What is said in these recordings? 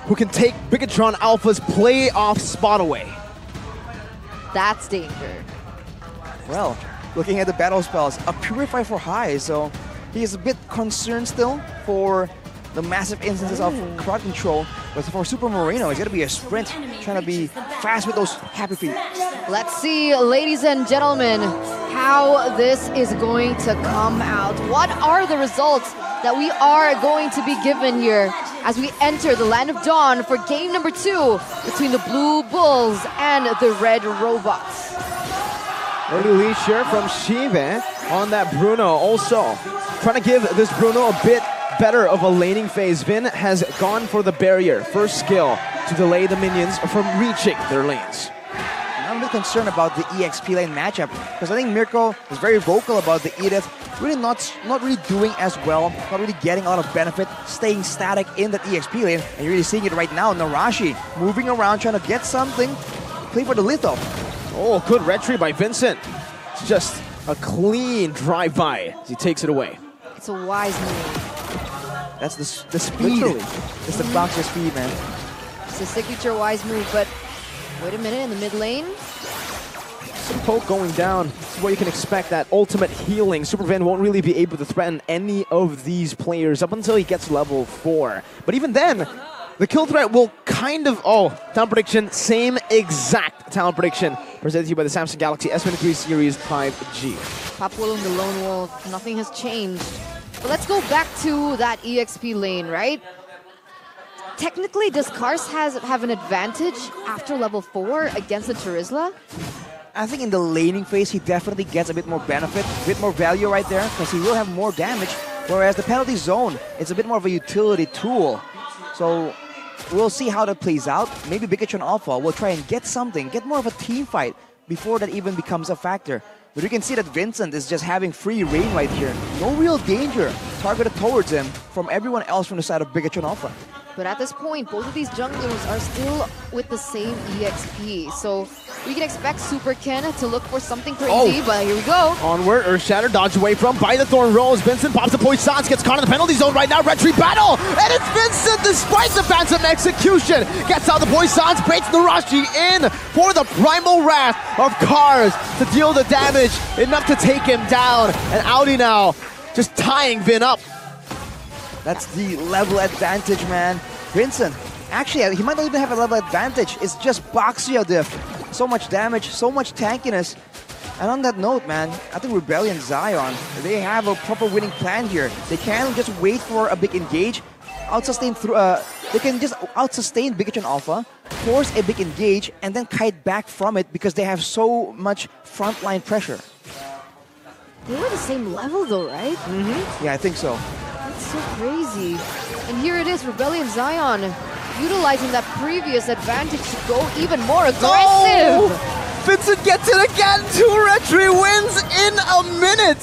who can take Bigetron Alpha's playoff spot away. That's danger. Well, looking at the battle spells, a Purify for high, so he is a bit concerned still for the massive instances of crowd control. But for Super Moreno, it's going to be a sprint, trying to be fast with those happy feet. Let's see, ladies and gentlemen, how this is going to come out. What are the results that we are going to be given here as we enter the Land of Dawn for game number 2 between the Blue Bulls and the Red Robots? Early lead share from Shive on that Bruno. Also, trying to give this Bruno a bit better of a laning phase. Vin has gone for the barrier, first skill, to delay the minions from reaching their lanes. I'm a bit concerned about the EXP lane matchup, because I think Mirko is very vocal about the Edith, really not really doing as well, not really getting a lot of benefit, staying static in that EXP lane, and you're really seeing it right now. Narashi moving around, trying to get something, play for the litho. Oh, good retry by Vincent. It's just a clean drive-by as he takes it away. It's a wise move. That's the speed. Literally. It's the boxer speed, man. It's a signature wise move, but wait a minute, in the mid lane? Some poke going down. This is what you can expect, that ultimate healing. Super Van won't really be able to threaten any of these players up until he gets level 4. But even then, the kill threat will kind of... Oh, talent prediction, same exact talent prediction presented to you by the Samsung Galaxy S23 Series 5G. Papulung, the Lone Wolf, nothing has changed. But let's go back to that EXP lane, right? Technically, does Kars have an advantage after level 4 against the Terizla? I think in the laning phase, he definitely gets a bit more benefit, a bit more value right there, because he will have more damage. Whereas the penalty zone, it's a bit more of a utility tool. So we'll see how that plays out. Maybe Bigetron Alpha will try and get something, get more of a team fight before that even becomes a factor. But you can see that Vincent is just having free reign right here. No real danger targeted towards him from everyone else from the side of Bigetron Alpha. But at this point, both of these junglers are still with the same EXP. So we can expect Super Ken to look for something crazy, but here we go. Onward, Earth Shatter, dodge away from, by the Thorn Rose. Vincent pops the Poisson, gets caught in the penalty zone right now. Retreat battle! And it's Vincent, despite the phantom execution, gets out the Poissons, baits Narashi in for the primal wrath of Kars to deal the damage, enough to take him down. And Audi now just tying Vin up. That's the level advantage, man. Vincent, actually, he might not even have a level advantage. It's just Boxia diff. So much damage, so much tankiness. And on that note, man, I think Rebellion Zion, they have a proper winning plan here. They can't just wait for a big engage, out-sustain through, they can just out-sustain Bigetron Alpha, force a big engage, and then kite back from it because they have so much frontline pressure. They were the same level though, right? Mm-hmm. Yeah, I think so. That's so crazy. And here it is, Rebellion Zion, utilizing that previous advantage to go even more aggressive. Oh! Vincent gets it again. 2 retry wins in a minute.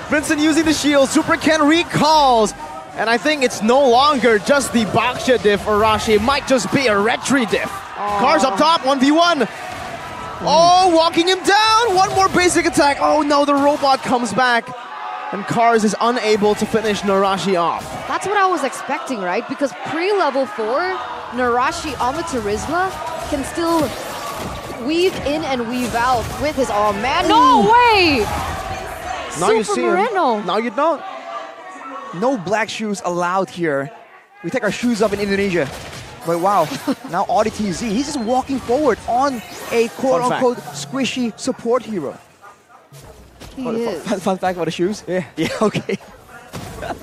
Vincent using the shield. Super Ken recalls. And I think it's no longer just the Baksha diff or Rashi. It might just be a retry diff. Kars up top, 1v1. Oh, walking him down. One more basic attack. Oh no, the robot comes back. And Kars is unable to finish Narashi off. That's what I was expecting, right? Because pre-level 4, Narashi on the Terizla can still weave in and weave out with his... Oh man, no way! Now you see Moreno. him. Now you don't. No black shoes allowed here. We take our shoes off in Indonesia. But wow, now Audi TZ, he's just walking forward on a quote-unquote squishy support hero. Fun fact about the shoes? Yeah, okay.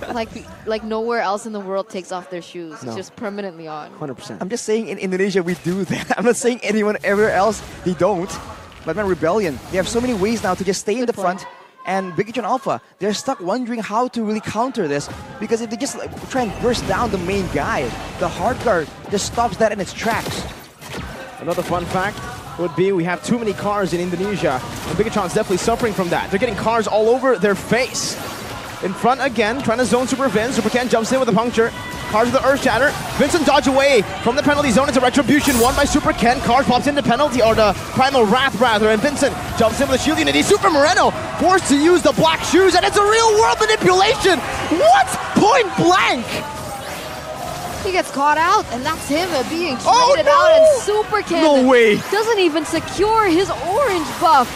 like nowhere else in the world takes off their shoes. No. It's just permanently on. 100%. I'm just saying in Indonesia we do that. I'm not saying anyone everywhere else they don't. But man, Rebellion, they have so many ways now to just stay in the front. And Bigetron Alpha, they're stuck wondering how to really counter this, because if they just try and burst down the main guy, the hard guard just stops that in its tracks. Another fun fact would be we have too many cars in Indonesia, and Bigetron's definitely suffering from that. They're getting cars all over their face. In front again, trying to zone Super Vin. Super Ken jumps in with a puncture. Kars with the Earth Shatter. Vincent dodge away from the penalty zone into Retribution. Won by Super Ken. Kars pops into penalty, or the Primal Wrath rather, and Vincent jumps in with a shield unity. Super Moreno forced to use the black shoes, and it's a real world manipulation. What? Point blank! He gets caught out, and that's him being traded out, and Super Ken No way. doesn't even secure his orange buff.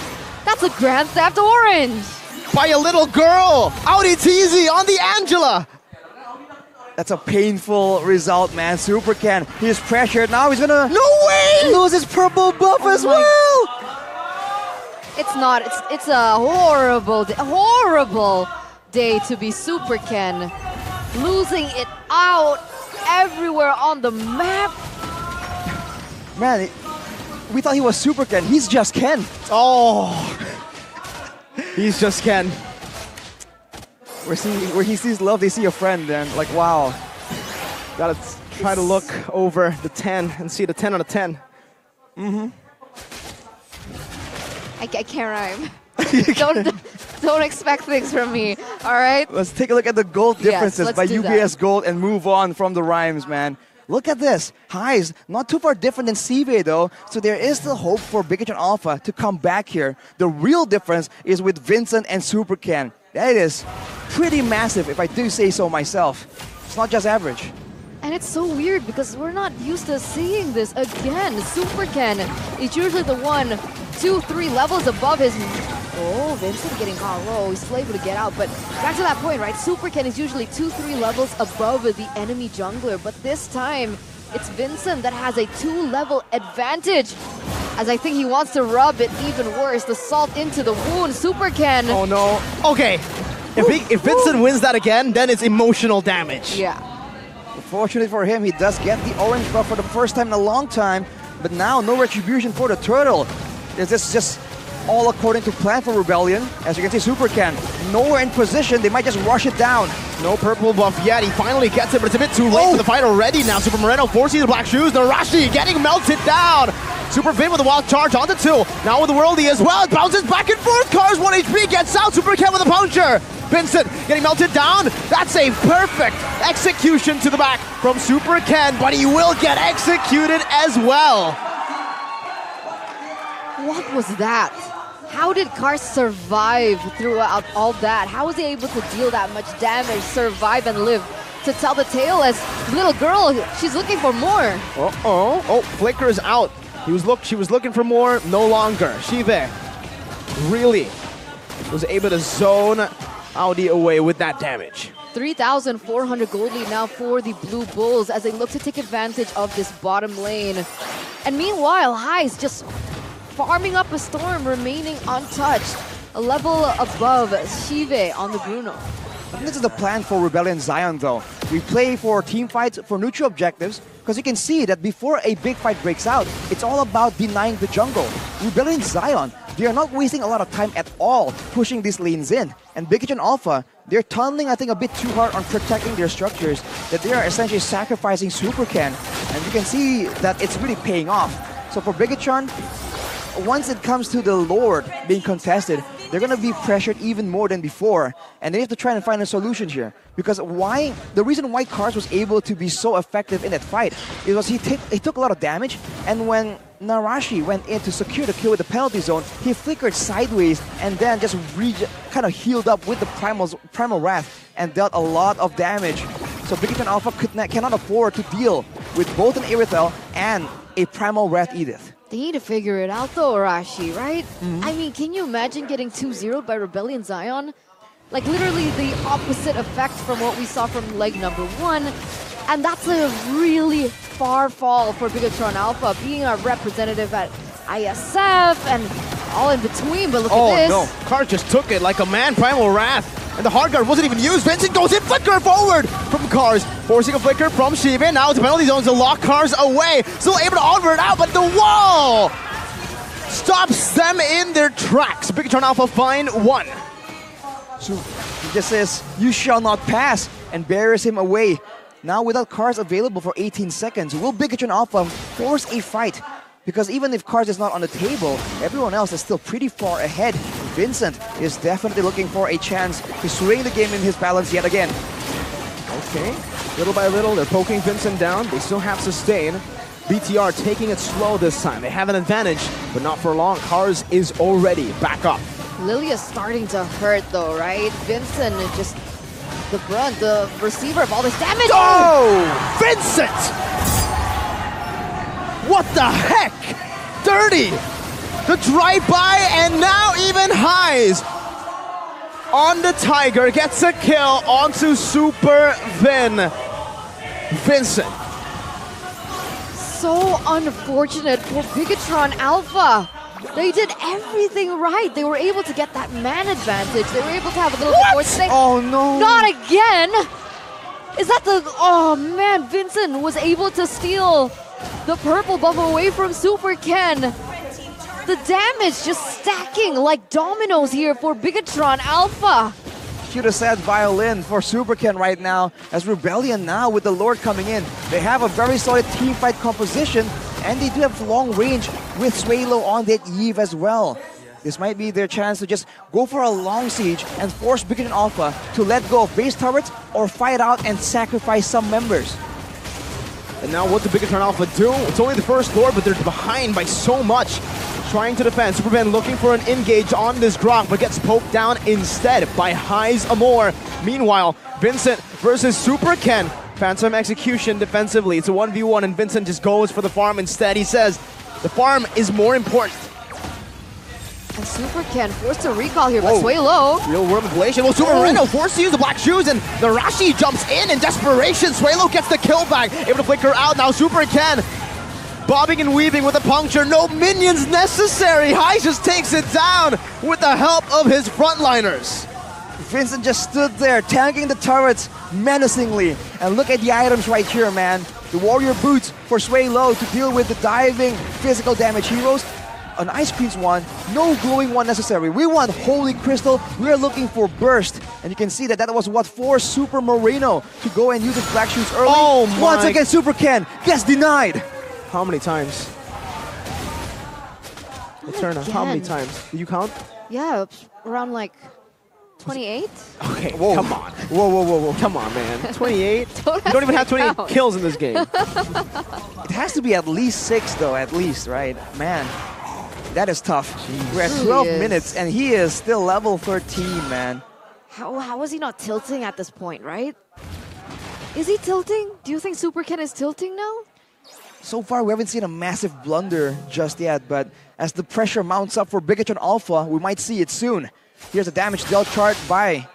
That's a Grand Theft Orange. By a little girl. Audi TZ on the Angela. That's a painful result, man. Super Ken, he's pressured. Now he's gonna No way. lose his purple buff as my- well. It's not. It's a horrible day to be Super Ken. Losing it out everywhere on the map. Man, we thought he was Super Ken. He's just Ken. Oh. He's just Ken. Where he sees love, they see a friend. And like, wow. Gotta try to look over the 10 and see the 10 on a 10. I can't rhyme. Don't expect things from me. All right. Let's take a look at the gold differences let's by do UBS that. Gold and move on from the rhymes, man. Look at this. Highs, not too far different than CV though, so there is still hope for Bigetron Alpha to come back here. The real difference is with Vincent and Super Ken. That is pretty massive if I do say so myself. It's not just average. And it's so weird because we're not used to seeing this again. Super Ken is usually the 1, 2, 3 levels above his... Oh, Vincent getting caught low. He's still able to get out. But back to that point, right? Super Ken is usually 2, 3 levels above the enemy jungler. But this time, it's Vincent that has a 2-level advantage. As I think he wants to rub it even worse. The salt into the wound. Super Ken. Oh no. Okay. If Vincent wins that again, then it's emotional damage. Yeah. Fortunately for him, he does get the orange buff for the first time in a long time. But now, no retribution for the turtle. Is this just all according to plan for Rebellion? As you can see, Super Ken nowhere in position. They might just rush it down. No purple buff yet. He finally gets it, but it's a bit too late for the fight already now. Super Moreno forcing the black shoes. Narashi getting melted down. Super Vin with a wild charge onto 2. Now with the worldie as well. It bounces back and forth. Cars 1 HP gets out. Super Ken with a puncture. Vincent getting melted down. That's a perfect execution to the back from Super Ken, but he will get executed as well. What was that? How did Cars survive throughout all that? How was he able to deal that much damage, survive and live to tell the tale as little girl, she's looking for more. Oh, Flicker is out. She was looking for more, no longer. Shive really was able to zone Audi away with that damage. 3,400 gold lead now for the Blue Bulls as they look to take advantage of this bottom lane. And meanwhile, High's just farming up a storm, remaining untouched. A level above Shive on the Bruno. I think this is the plan for Rebellion Zion though. We play for team fights, for neutral objectives, because you can see that before a big fight breaks out, it's all about denying the jungle. Rebellion Zion, they are not wasting a lot of time at all pushing these lanes in. And Bigetron Alpha, they're tunneling I think a bit too hard on protecting their structures, that they are essentially sacrificing Super Ken. And you can see that it's really paying off. So for Bigetron, once it comes to the Lord being contested, they're going to be pressured even more than before. And they have to try and find a solution here. Because the reason why Cars was able to be so effective in that fight is because he took a lot of damage. And when Narashi went in to secure the kill with the penalty zone, he flickered sideways and then just kind of healed up with the Primal Wrath and dealt a lot of damage. So Bigetron Alpha cannot afford to deal with both an Irithel and a Primal Wrath Edith. They need to figure it out though, Arashi, right? I mean, can you imagine getting 2-0'd by Rebellion Zion? Like literally the opposite effect from what we saw from leg number 1. And that's a really far fall for Bigetron Alpha, being a representative at ISF and all in between, but look at this. Oh no, Cars just took it like a man, Primal Wrath. And the hard guard wasn't even used. Vincent goes in, Flicker forward from Cars, forcing a Flicker from Shive. Now the penalty zone to lock Cars away. Still able to onward it out, but the wall stops them in their tracks. Bigetron Alpha find 1. So he just says, "You shall not pass," and bears him away. Now without Cars available for 18 seconds, will Bigetron Alpha force a fight? Because even if Cars is not on the table, everyone else is still pretty far ahead. Vincent is definitely looking for a chance to swing the game in his balance yet again. Okay, little by little, they're poking Vincent down. They still have sustain. BTR taking it slow this time. They have an advantage, but not for long. Cars is already back up. Lilia's starting to hurt though, right? Vincent just the brunt, the receiver of all this damage. Oh! Vincent! What the heck? Dirty! The drive-by, and now even Highs on the Tiger gets a kill onto Super Vincent. So unfortunate for Bigetron Alpha. They did everything right. They were able to get that man advantage. They were able to have a little bit more stake. Oh no! Not again! Is that the... Oh man, Vincent was able to steal the purple buff away from Super Ken. The damage just stacking like dominoes here for Bigetron Alpha. Should have said violin for Super Ken right now, as Rebellion now with the Lord coming in. They have a very solid team fight composition, and they do have long range with Swalo on that Eve as well. This might be their chance to just go for a long siege and force Bigetron Alpha to let go of base turrets or fight out and sacrifice some members. And now what did Bigetron Alpha do? It's only the first Lord, but they're behind by so much. Trying to defend. Superman looking for an engage on this Grok, but gets poked down instead by Highs Amor. Meanwhile, Vincent versus Super Ken. Phantom execution defensively. It's a 1v1, and Vincent just goes for the farm instead. He says, the farm is more important. And Super Ken forced to recall here, but Swalo. Real worm ablation. Well, Super Reno forced to use the black shoes, and the Rashi jumps in desperation. Swalo gets the kill back, able to flicker out. Now Super Ken bobbing and weaving with a puncture. No minions necessary. Highs just takes it down with the help of his frontliners. Vincent just stood there, tanking the turrets menacingly. And look at the items right here, man. The Warrior Boots for Swalo to deal with the diving physical damage heroes. An Ice Queen's one, no glowing one necessary. We want Holy Crystal. We are looking for Burst. And you can see that that was what forced Super Moreno to go and use his black shoes early. Oh my. Once again, Super Ken gets denied. How many times? Eterna, how many times? Did you count? Yeah, around like 28? Okay, whoa. Come on. Whoa. Come on, man. 28? You don't even have 28 kills in this game. It has to be at least 6 though, at least, right? Man, that is tough. Jeez. We're at 12 minutes and he is still level 13, man. How is he not tilting at this point, right? Is he tilting? Do you think Super Ken is tilting now? So far, we haven't seen a massive blunder just yet, but as the pressure mounts up for Bigetron Alpha, we might see it soon. Here's a damage dealt chart by,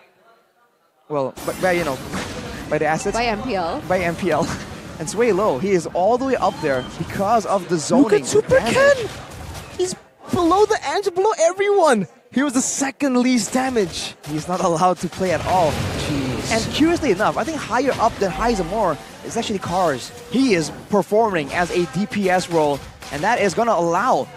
well, by the assets. By MPL. By MPL. And Swalo, he is all the way up there because of the zoning. Look at Super Ken! He's below the edge, below everyone. He was the second least damage. He's not allowed to play at all. Jeez. And curiously enough, I think higher up than Heizamore is actually Cars. He is performing as a DPS role, and that is going to allow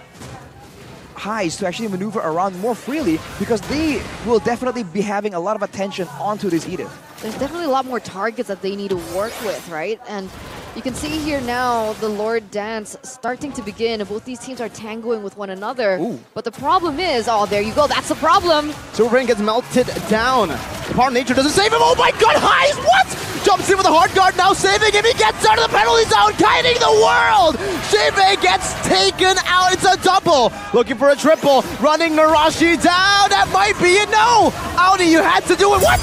Highs to actually maneuver around more freely because they will definitely be having a lot of attention onto this Edith. There's definitely a lot more targets that they need to work with, right? And you can see here now the Lord Dance starting to begin. Both these teams are tangoing with one another. Ooh. But the problem is, oh, there you go, that's the problem. Superbrain gets melted down. The power of nature doesn't save him. Oh my god, Highs, what? Jumps in with a hard guard, now saving him. He gets out of the penalty zone, kiting the world. Shebe gets taken out. It's a double. Looking for a triple. Running Narashi down. That might be it. No. Audi, you had to do it. What?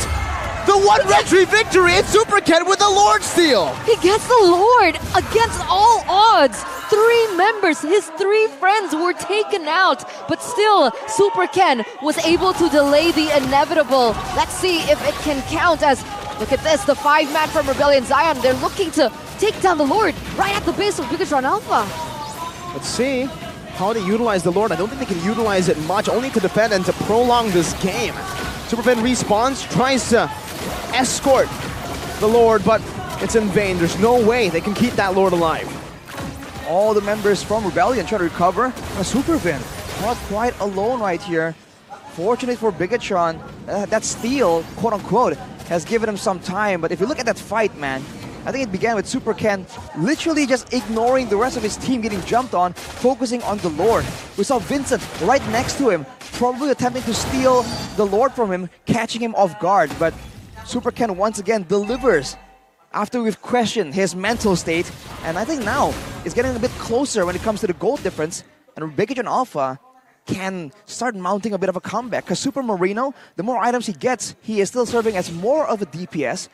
The one retry victory. It's Super Ken with the Lord Steal. He gets the Lord against all odds. 3 members, his 3 friends were taken out, but still Super Ken was able to delay the inevitable. Let's see if it can count as, look at this, the 5-man from Rebellion Zion. They're looking to take down the Lord right at the base of Bigetron Alpha. Let's see how they utilize the Lord. I don't think they can utilize it much, only to defend and to prolong this game. Superfan respawns, tries to escort the Lord, but it's in vain. There's no way they can keep that Lord alive. All the members from Rebellion try to recover. Superfan not quite alone right here. Fortunate for Bigetron, that steal, quote-unquote, has given him some time. But if you look at that fight, man, I think it began with Super Ken literally just ignoring the rest of his team getting jumped on, focusing on the Lord. We saw Vincent right next to him, probably attempting to steal the Lord from him, catching him off guard. But Super Ken once again delivers after we've questioned his mental state. And I think now it's getting a bit closer when it comes to the gold difference. And Bigetron Alpha can start mounting a bit of a comeback. Because Super Marino, the more items he gets, he is still serving as more of a DPS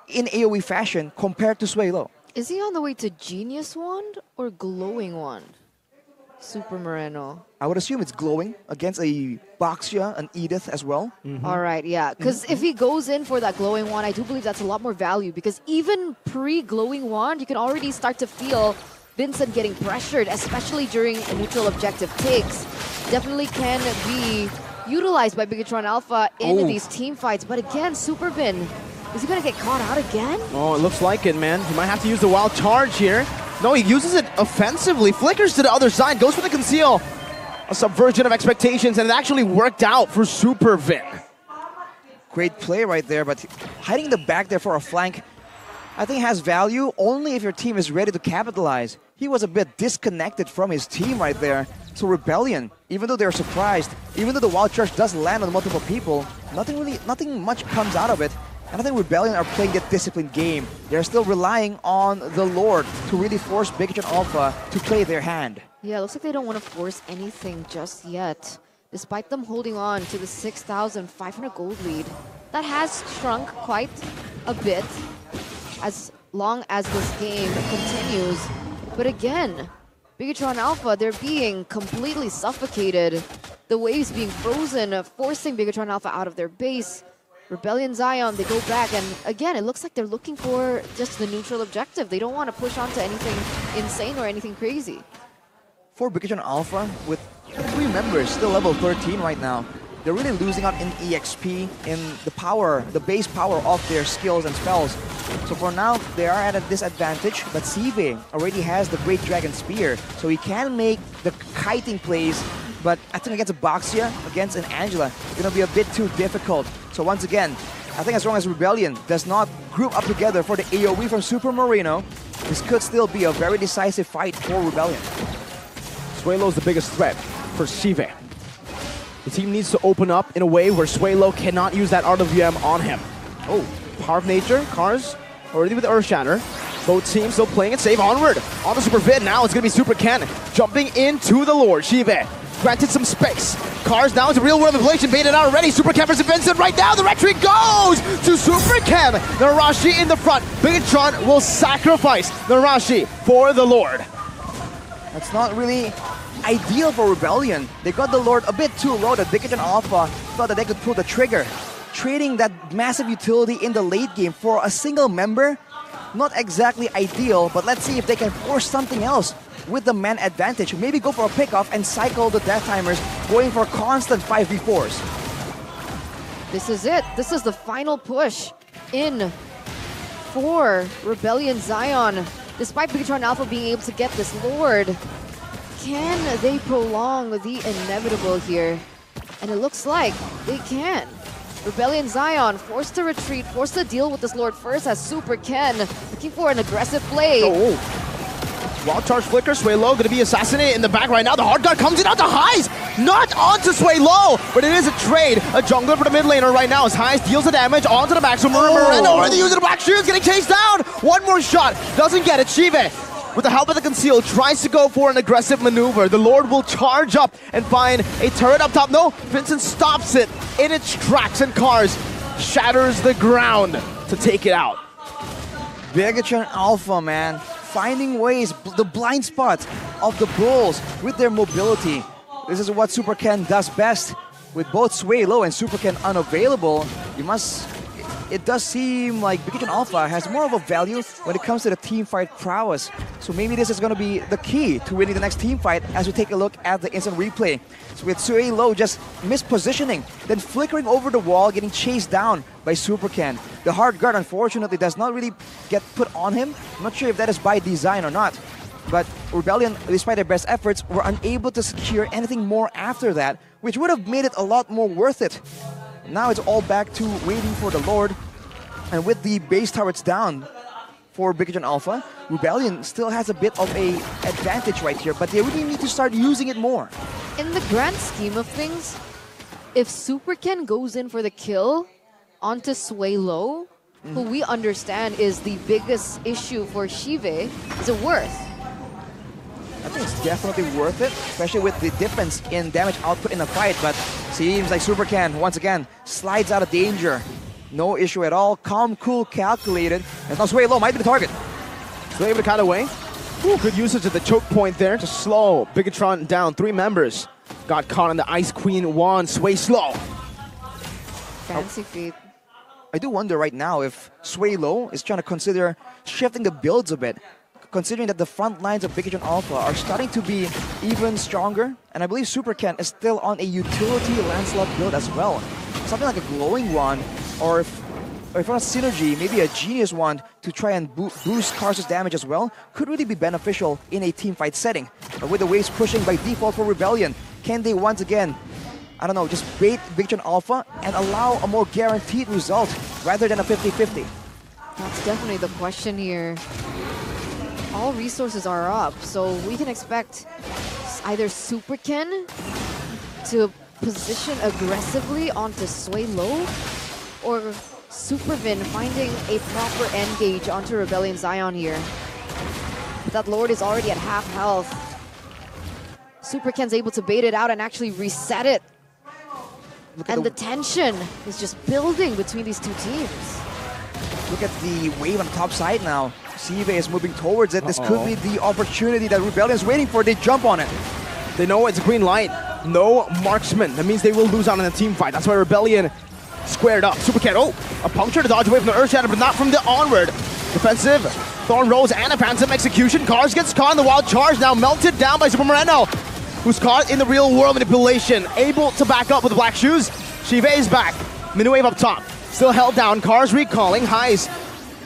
in AoE fashion compared to Suelo. Is he on the way to Genius Wand or Glowing Wand? Super Moreno. I would assume it's glowing against a Boxia, an Edith as well. All right, yeah. Because if he goes in for that Glowing Wand, I do believe that's a lot more value. Because even pre-Glowing Wand, you can already start to feel Vincent getting pressured, especially during neutral objective takes. Definitely can be utilized by Bigetron Alpha in these team fights. But again, Super Vin, is he going to get caught out again? Oh, it looks like it, man. He might have to use the wild charge here. No, he uses it offensively. Flickers to the other side, goes for the conceal. A subversion of expectations, and it actually worked out for Super Vin. Great play right there, but hiding the back there for a flank, I think has value only if your team is ready to capitalize. He was a bit disconnected from his team right there. So Rebellion, even though they're surprised, even though the wild charge does land on multiple people, nothing much comes out of it. And I think Rebellion are playing that disciplined game. They're still relying on the Lord to really force Bigetron Alpha to play their hand. Yeah, it looks like they don't want to force anything just yet. Despite them holding on to the 6,500 gold lead, that has shrunk quite a bit as long as this game continues. But again, Bigetron Alpha, they're being completely suffocated. The waves being frozen, forcing Bigetron Alpha out of their base. Rebellion Zion, they go back, and again, it looks like they're looking for just the neutral objective. They don't want to push on to anything insane or anything crazy. For Bigetron Alpha, with 3 members still level 13 right now, they're really losing out in EXP, in the power, the base power of their skills and spells. So for now, they are at a disadvantage, but Sive already has the Great Dragon Spear, so he can make the kiting plays. But I think against a Boxia, against an Angela, it's going to be a bit too difficult. So once again, I think as long as Rebellion does not group up together for the AoE from Super Marino, this could still be a very decisive fight for Rebellion. Suelo is the biggest threat for Sive. The team needs to open up in a way where Suelo cannot use that RWM on him. Oh, Power of Nature, Cars already with Earth Shatter. Both teams still playing it safe. Onward, on the Super Vid. Now it's going to be Super Ken jumping into the Lord. Shive granted some space. Cars now is a real world manipulation, baited out already. Super Ken versus Vincent right now. The retreat goes to Super Ken. Narashi in the front. Bigetron will sacrifice Narashi for the Lord. That's not really ideal for Rebellion. They got the Lord a bit too low that Bigetron Alpha thought that they could pull the trigger. Trading that massive utility in the late game for a single member, not exactly ideal, but let's see if they can force something else with the man advantage. Maybe go for a pickoff and cycle the death timers, going for constant 5v4s. This is it. This is the final push in for Rebellion Zion. Despite Bigetron Alpha being able to get this Lord, can they prolong the inevitable here? And it looks like they can. Rebellion Zion forced to retreat, forced to deal with this Lord first as Super Ken looking for an aggressive play. Wild charge flicker, Suelo going to be assassinated in the back right now. The hard guard comes in out to Highs, not onto Suelo, but it is a trade. A jungler for the mid laner right now as Highs deals the damage onto the back. So Moreno already using the black shields, getting chased down. One more shot, doesn't get it. Shive, with the help of the conceal, tries to go for an aggressive maneuver. The Lord will charge up and find a turret up top. No, Vincent stops it in its tracks, and Cars shatters the ground to take it out. Bigetron Alpha, man, finding ways, the blind spots of the Bulls with their mobility. This is what Super Ken does best. With both Suelo and Super Ken unavailable, it does seem like Bigetron Alpha has more of a value when it comes to the team fight prowess. So maybe this is going to be the key to winning the next team fight as we take a look at the instant replay. So with Suelo just mispositioning, then flickering over the wall, getting chased down by Super Ken. The hard guard, unfortunately, does not really get put on him. I'm not sure if that is by design or not. But Rebellion, despite their best efforts, were unable to secure anything more after that, which would have made it a lot more worth it. Now it's all back to waiting for the Lord. And with the base turrets down for Bigetron Alpha, Rebellion still has a bit of a advantage right here, but they really need to start using it more. In the grand scheme of things, if Super Ken goes in for the kill onto Suelo, who we understand is the biggest issue for Shive, is it worth? I think it's definitely worth it, especially with the difference in damage output in the fight. But seems like Super Ken, once again, slides out of danger. No issue at all. Calm, cool, calculated. And now Sway Low might be the target. Still able to cut away. Ooh, good usage of the choke point there to slow Bigetron down. 3 members got caught on the Ice Queen wand. Sway slow. Fancy feet. I do wonder right now if Sway Low is trying to consider shifting the builds a bit, considering that the front lines of Bigetron Alpha are starting to be even stronger. And I believe Super Ken is still on a utility Lancelot build as well. Something like a glowing wand, or if on a synergy, maybe a genius wand to try and boost Karsa's damage as well, could really be beneficial in a team fight setting. But with the waves pushing by default for Rebellion, can they once again, I don't know, just bait Bigetron Alpha and allow a more guaranteed result rather than a 50-50? That's definitely the question here. All resources are up, so we can expect either Super Ken to position aggressively onto Sway Low, or Super Vin finding a proper engage onto Rebellion Zion here. But that Lord is already at half health. Super Ken's able to bait it out and actually reset it. And the tension is just building between these two teams. Look at the wave on the top side now. Sive is moving towards it. This could be the opportunity that Rebellion is waiting for. They jump on it. They know it's a green light. No marksman. That means they will lose out in a team fight. That's why Rebellion squared up. Super Ken, a puncture to dodge away from the Earth Shatter, but not from the onward. Defensive, Thorn Rose and a Phantom Execution. Cars gets caught in the wild charge, now melted down by Super Moreno, who's caught in the real world manipulation. Able to back up with the black shoes. Shive is back. Minuwave up top. Still held down. Cars recalling. Highs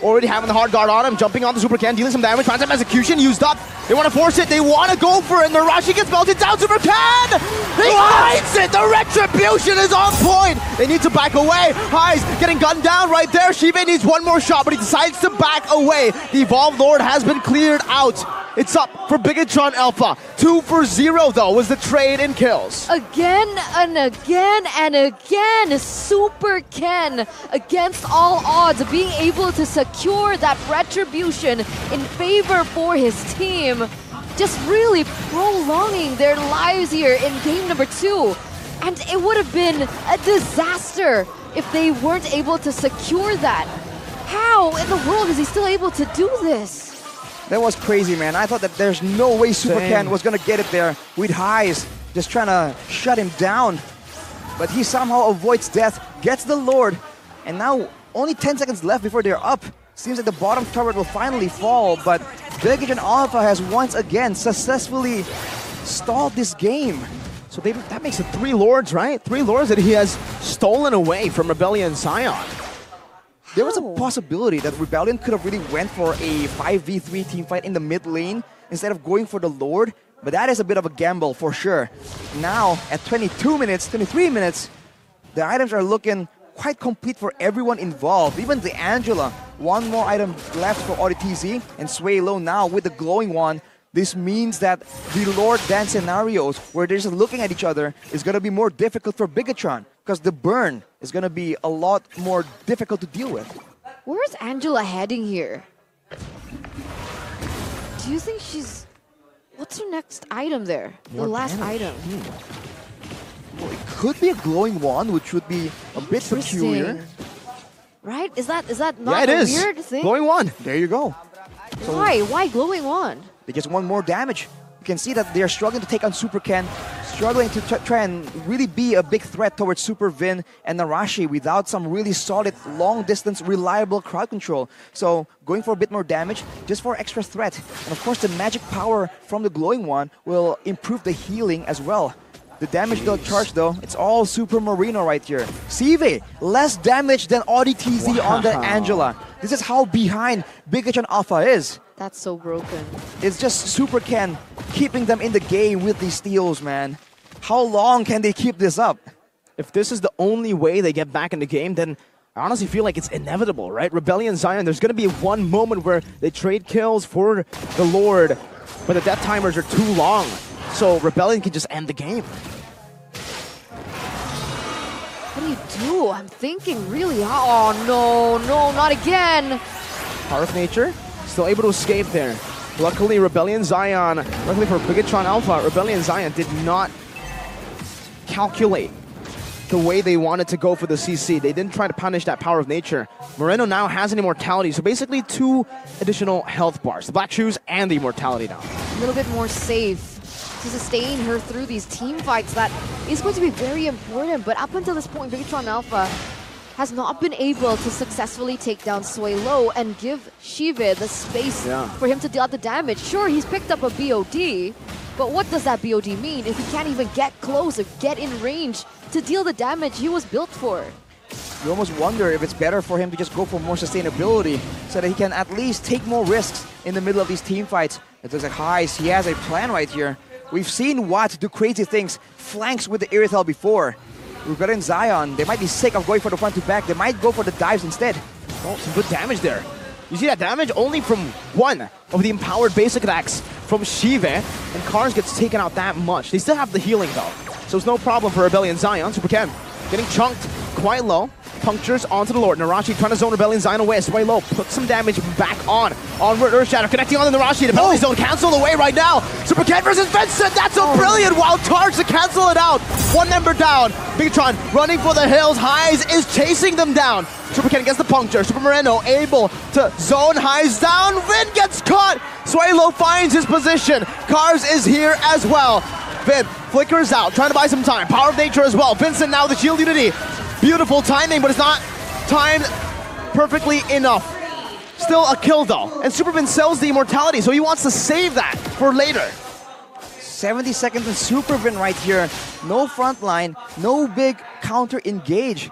already having the hard guard on him. Jumping on the Super Ken, dealing some damage. Phantom Execution used up. They want to force it. They want to go for it. Narashi gets melted down. Super Ken! He finds it! The retribution is on point! They need to back away. Highs getting gunned down right there. Shive needs one more shot, but he decides to back away. The Evolved Lord has been cleared out. It's up for Bigetron Alpha. 2 for 0 though was the trade in kills. Again and again and again, Super Ken against all odds being able to secure that retribution in favor for his team. Just really prolonging their lives here in game number 2. And it would have been a disaster if they weren't able to secure that. How in the world is he still able to do this? That was crazy, man. I thought that there's no way Super Ken was going to get it there with Highs just trying to shut him down. But he somehow avoids death, gets the Lord, and now only 10 seconds left before they're up. Seems like the bottom turret will finally fall, but Bigetron Alpha has once again successfully stalled this game. So that makes it 3 Lords, right? 3 Lords that he has stolen away from Rebellion Zion. There was a possibility that Rebellion could have really went for a 5v3 team fight in the mid lane instead of going for the Lord, but that is a bit of a gamble for sure. Now, at 23 minutes, the items are looking quite complete for everyone involved. Even the Angela, one more item left for ODTZ, and Sway Low now with the glowing wand. This means that the Lord dance scenarios where they're just looking at each other is going to be more difficult for Bigetron, because the burn is going to be a lot more difficult to deal with. Where's Angela heading here? Do you think she's... What's her next item there? The last item. Well, it could be a glowing wand, which would be a bit peculiar. Right? Is that not a weird thing? Glowing wand. There you go. So why glowing wand? They just want more damage. You can see that they're struggling to take on Super Ken, struggling to try and really be a big threat towards Super Vin and Narashi without some really solid, long-distance, reliable crowd control. So going for a bit more damage, just for extra threat. And of course, the magic power from the glowing one will improve the healing as well. The damage don't charge though, it's all Super Marino right here. Sive, less damage than ODTZ on the Angela. This is how behind Bigetron Alpha is. That's so broken. It's just Super Ken keeping them in the game with these steals, man. How long can they keep this up? If this is the only way they get back in the game, then I honestly feel like it's inevitable, right? Rebellion Zion, there's going to be one moment where they trade kills for the Lord, but the death timers are too long. So Rebellion can just end the game. What do you do? I'm thinking really hard. Oh no, not again. Power of Nature, still able to escape there. Luckily, Rebellion Zion, luckily for Bigetron Alpha, Rebellion Zion did not calculate the way they wanted to go for the CC. They didn't try to punish that power of nature. Moreno now has an immortality, so basically 2 additional health bars, the black shoes and the immortality now. A little bit more safe to sustain her through these team fights. That is going to be very important, but up until this point, Bigetron Alpha has not been able to successfully take down Sway Low and give Shive the space for him to deal out the damage. Sure, he's picked up a BOD, but what does that BOD mean if he can't even get close or get in range to deal the damage he was built for? You almost wonder if it's better for him to just go for more sustainability so that he can at least take more risks in the middle of these team fights. It looks like Heist, he has a plan right here. We've seen Watt do crazy things, flanks with the Irithel before. Rebellion Zion, they might be sick of going for the front to back. They might go for the dives instead. Oh, some good damage there. You see that damage only from one of the empowered basic attacks from Shive, and Cars gets taken out that much. They still have the healing though, so it's no problem for Rebellion Zion. Super Ken getting chunked quite low. Punctures onto the Lord. Narashi trying to zone Rebellion Zion away. Sway Low puts some damage back on. Onward Earth Shatter connecting on the Narashi. The penalty zone canceled away right now. Super Ken versus Vincent. That's a brilliant wild charge to cancel it out. 1 member down. Bigetron running for the hills. Highs is chasing them down. Super Ken gets the puncture. Super Moreno able to zone Highs down. Vin gets caught. Sway Low finds his position. Cars is here as well. Vin flickers out, trying to buy some time. Power of nature as well. Vincent now the shield unity. Beautiful timing, but it's not timed perfectly enough. Still a kill though. And Superman sells the immortality, so he wants to save that for later. 70 seconds in Supervin right here. No front line, no big counter engage.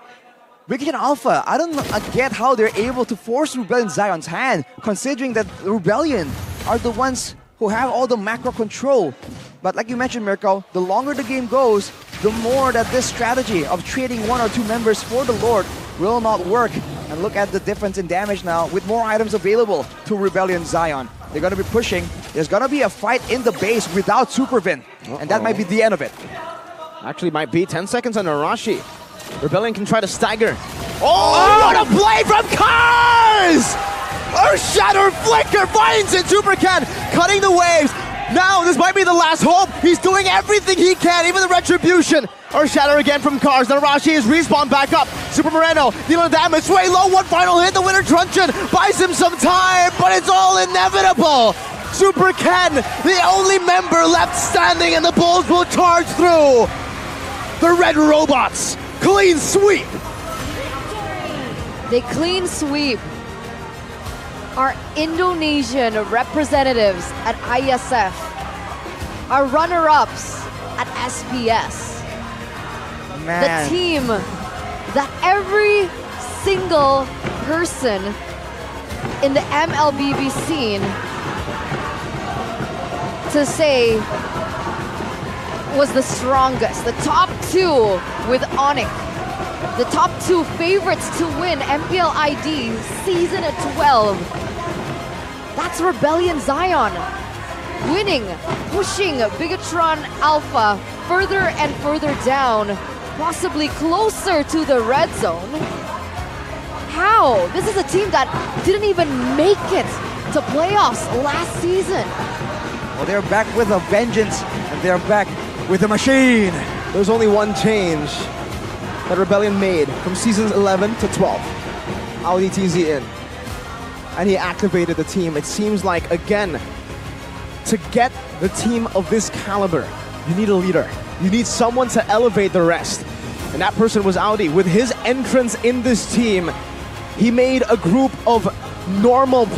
Bigetron Alpha, I don't get how they're able to force Rebellion Zion's hand, considering that Rebellion are the ones who have all the macro control. But like you mentioned, Mirko, the longer the game goes, the more that this strategy of trading 1 or 2 members for the Lord will not work. And look at the difference in damage now with more items available to Rebellion Zion. They're going to be pushing. There's going to be a fight in the base without Supervin. And that might be the end of it. Actually might be 10 seconds on Arashi. Rebellion can try to stagger. Oh, what a play from Cars! Earth Shatter Flicker finds it. Super Ken cutting the waves. Now this might be the last hope. He's doing everything he can, even the retribution. Earth Shatter again from Cars. Narashi is respawned back up. Super Moreno dealing damage. Sway Low, one final hit. The winner Truncheon buys him some time, but it's all inevitable. Super Ken, the only member left standing, and the Bulls will charge through. The Red Robots, clean sweep. They clean sweep our Indonesian representatives at ISF, our runner-ups at SPS. Man. The team that every single person in the MLBB scene to say was the strongest. The top 2 with Onyx. The top 2 favorites to win MPL ID Season 12. That's Rebellion Zion. Winning, pushing Bigetron Alpha further and further down, possibly closer to the red zone. How? This is a team that didn't even make it to playoffs last season. Well, they're back with a vengeance, and they're back with a machine. There's only one change that Rebellion made from seasons 11 to 12. Audi TZ in. And he activated the team. It seems like, again, to get the team of this caliber, you need a leader. You need someone to elevate the rest. And that person was Audi. With his entrance in this team, he made a group of normal players